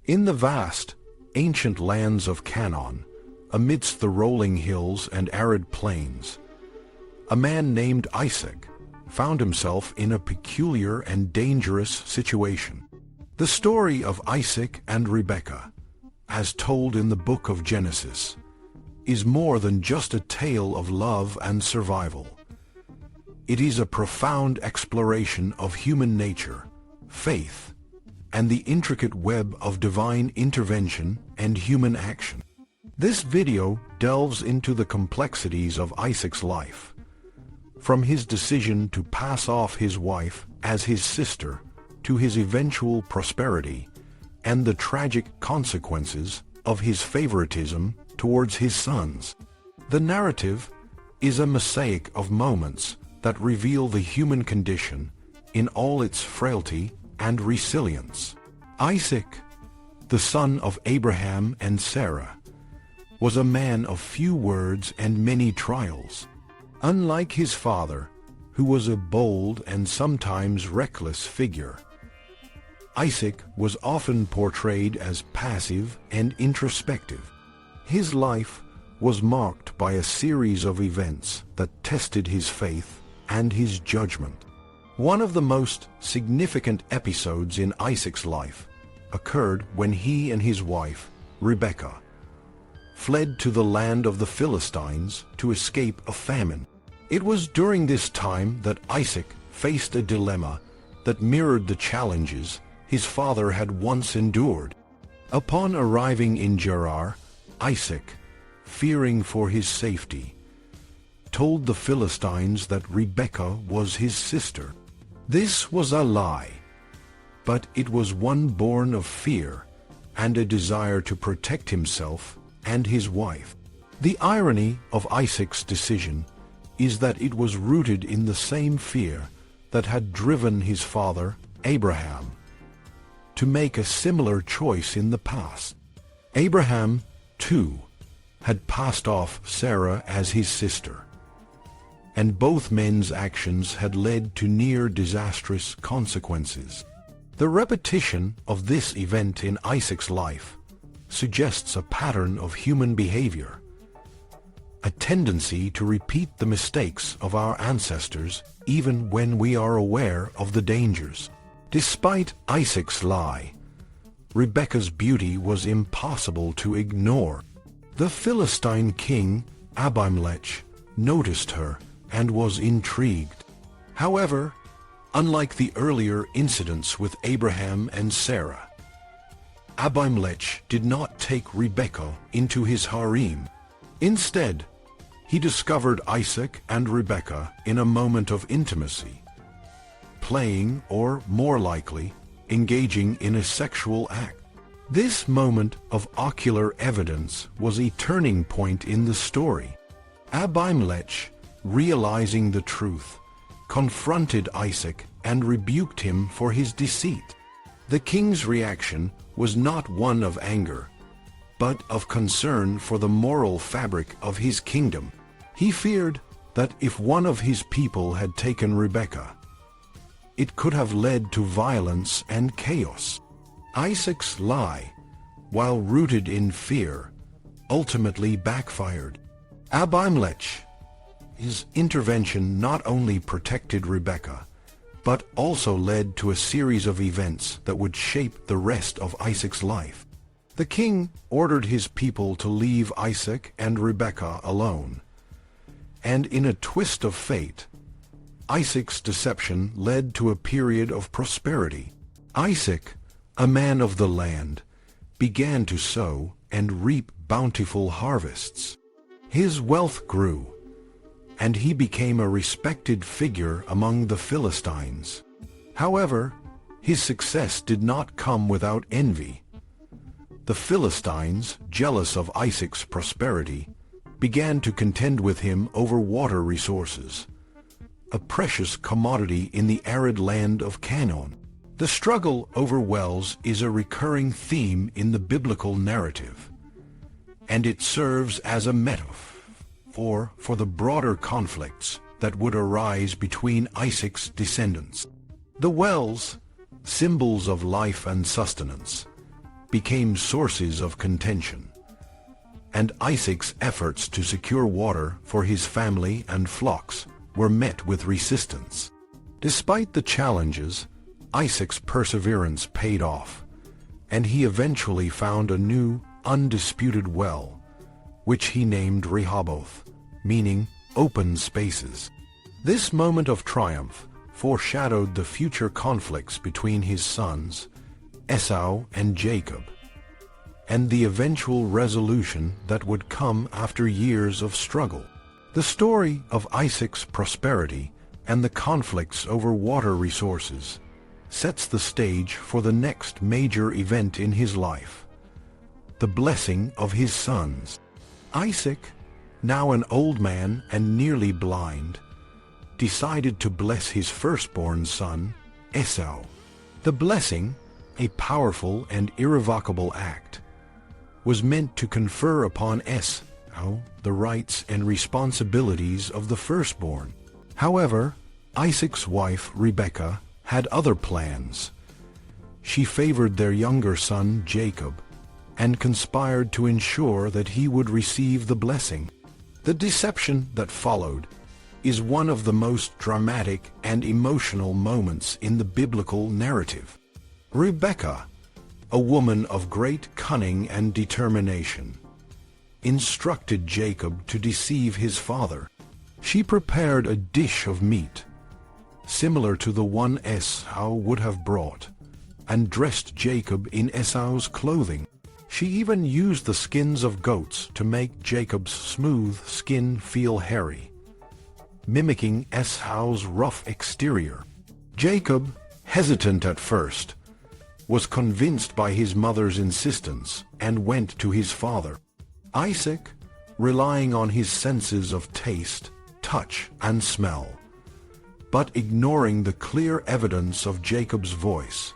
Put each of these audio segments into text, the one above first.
In the vast, ancient lands of Canaan, amidst the rolling hills and arid plains, a man named Isaac found himself in a peculiar and dangerous situation. The story of Isaac and Rebekah, as told in the book of Genesis, is more than just a tale of love and survival. It is a profound exploration of human nature, faith, and the intricate web of divine intervention and human action. This video delves into the complexities of Isaac's life, from his decision to pass off his wife as his sister to his eventual prosperity and the tragic consequences of his favoritism towards his sons. The narrative is a mosaic of moments that reveal the human condition in all its frailty and resilience. Isaac, the son of Abraham and Sarah, was a man of few words and many trials. Unlike his father, who was a bold and sometimes reckless figure, Isaac was often portrayed as passive and introspective. His life was marked by a series of events that tested his faith and his judgment. One of the most significant episodes in Isaac's life occurred when he and his wife, Rebekah, fled to the land of the Philistines to escape a famine. It was during this time that Isaac faced a dilemma that mirrored the challenges his father had once endured. Upon arriving in Gerar, Isaac, fearing for his safety, told the Philistines that Rebekah was his sister. This was a lie, but it was one born of fear and a desire to protect himself and his wife. The irony of Isaac's decision is that it was rooted in the same fear that had driven his father, Abraham, to make a similar choice in the past. Abraham, too, had passed off Sarah as his sister, and both men's actions had led to near disastrous consequences. The repetition of this event in Isaac's life suggests a pattern of human behavior, a tendency to repeat the mistakes of our ancestors even when we are aware of the dangers. Despite Isaac's lie, Rebekah's beauty was impossible to ignore. The Philistine king, Abimelech, noticed her and was intrigued. However, unlike the earlier incidents with Abraham and Sarah, Abimelech did not take Rebekah into his harem. Instead, he discovered Isaac and Rebekah in a moment of intimacy, playing, or more likely, engaging in a sexual act. This moment of ocular evidence was a turning point in the story. Abimelech, realizing the truth, confronted Isaac and rebuked him for his deceit. The king's reaction was not one of anger, but of concern for the moral fabric of his kingdom. He feared that if one of his people had taken Rebekah, it could have led to violence and chaos. Isaac's lie, while rooted in fear, ultimately backfired. Abimelech, his intervention not only protected Rebekah, but also led to a series of events that would shape the rest of Isaac's life. The king ordered his people to leave Isaac and Rebekah alone, and in a twist of fate, Isaac's deception led to a period of prosperity. Isaac, a man of the land, began to sow and reap bountiful harvests. His wealth grew, and he became a respected figure among the Philistines. However, his success did not come without envy. The Philistines, jealous of Isaac's prosperity, began to contend with him over water resources, a precious commodity in the arid land of Canaan. The struggle over wells is a recurring theme in the biblical narrative, and it serves as a metaphor for the broader conflicts that would arise between Isaac's descendants. The wells, symbols of life and sustenance, became sources of contention, and Isaac's efforts to secure water for his family and flocks were met with resistance. Despite the challenges, Isaac's perseverance paid off, and he eventually found a new, undisputed well, which he named Rehoboth, meaning open spaces. This moment of triumph foreshadowed the future conflicts between his sons, Esau and Jacob, and the eventual resolution that would come after years of struggle. The story of Isaac's prosperity and the conflicts over water resources sets the stage for the next major event in his life: the blessing of his sons. Isaac, now an old man and nearly blind, decided to bless his firstborn son, Esau. The blessing, a powerful and irrevocable act, was meant to confer upon Esau the rights and responsibilities of the firstborn. However, Isaac's wife, Rebekah, had other plans. She favored their younger son, Jacob, and conspired to ensure that he would receive the blessing. The deception that followed is one of the most dramatic and emotional moments in the biblical narrative. Rebekah, a woman of great cunning and determination, instructed Jacob to deceive his father. She prepared a dish of meat, similar to the one Esau would have brought, and dressed Jacob in Esau's clothing. She even used the skins of goats to make Jacob's smooth skin feel hairy, mimicking Esau's rough exterior. Jacob, hesitant at first, was convinced by his mother's insistence and went to his father. Isaac, relying on his senses of taste, touch, and smell, but ignoring the clear evidence of Jacob's voice,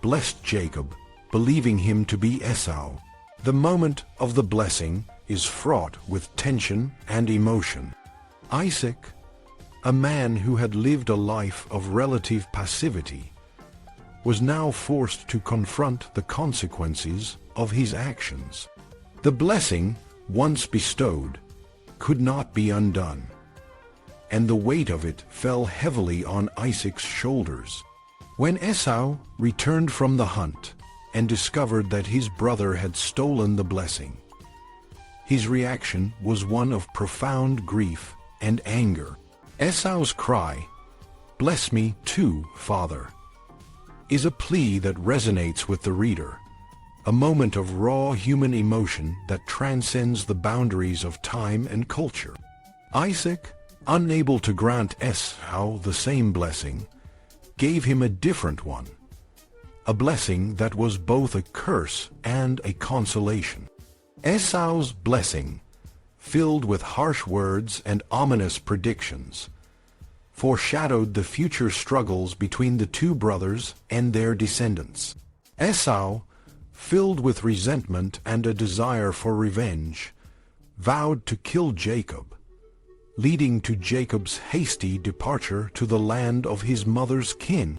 blessed Jacob, believing him to be Esau. The moment of the blessing is fraught with tension and emotion. Isaac, a man who had lived a life of relative passivity, was now forced to confront the consequences of his actions. The blessing, once bestowed, could not be undone, and the weight of it fell heavily on Isaac's shoulders. When Esau returned from the hunt and discovered that his brother had stolen the blessing, his reaction was one of profound grief and anger. Esau's cry, "Bless me too, Father," is a plea that resonates with the reader, a moment of raw human emotion that transcends the boundaries of time and culture. Isaac, unable to grant Esau the same blessing, gave him a different one, a blessing that was both a curse and a consolation. Esau's blessing, filled with harsh words and ominous predictions, foreshadowed the future struggles between the two brothers and their descendants. Esau, filled with resentment and a desire for revenge, vowed to kill Jacob, leading to Jacob's hasty departure to the land of his mother's kin.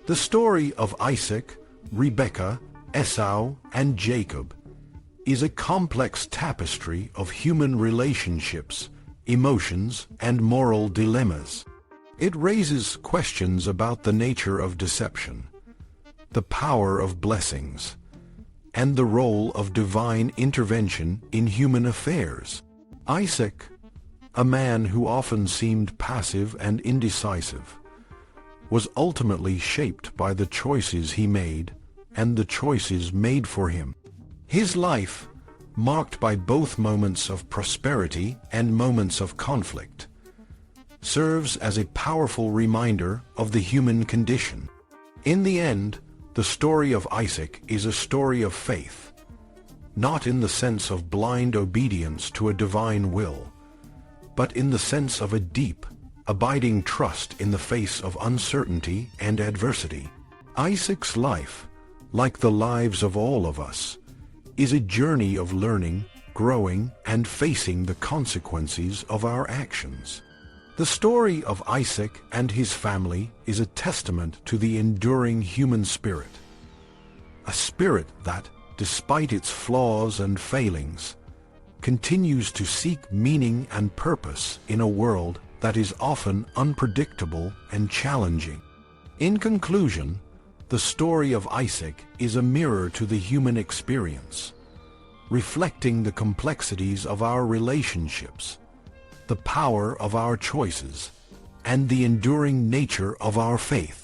The story of Isaac, Rebekah, Esau, and Jacob is a complex tapestry of human relationships, emotions, and moral dilemmas. It raises questions about the nature of deception, the power of blessings, and the role of divine intervention in human affairs. Isaac, a man who often seemed passive and indecisive, was ultimately shaped by the choices he made and the choices made for him. His life, marked by both moments of prosperity and moments of conflict, serves as a powerful reminder of the human condition. In the end, the story of Isaac is a story of faith, not in the sense of blind obedience to a divine will, but in the sense of a deep, abiding trust in the face of uncertainty and adversity. Isaac's life, like the lives of all of us, is a journey of learning, growing, and facing the consequences of our actions. The story of Isaac and his family is a testament to the enduring human spirit, a spirit that, despite its flaws and failings, continues to seek meaning and purpose in a world that is often unpredictable and challenging. In conclusion, the story of Isaac is a mirror to the human experience, reflecting the complexities of our relationships, the power of our choices, and the enduring nature of our faith.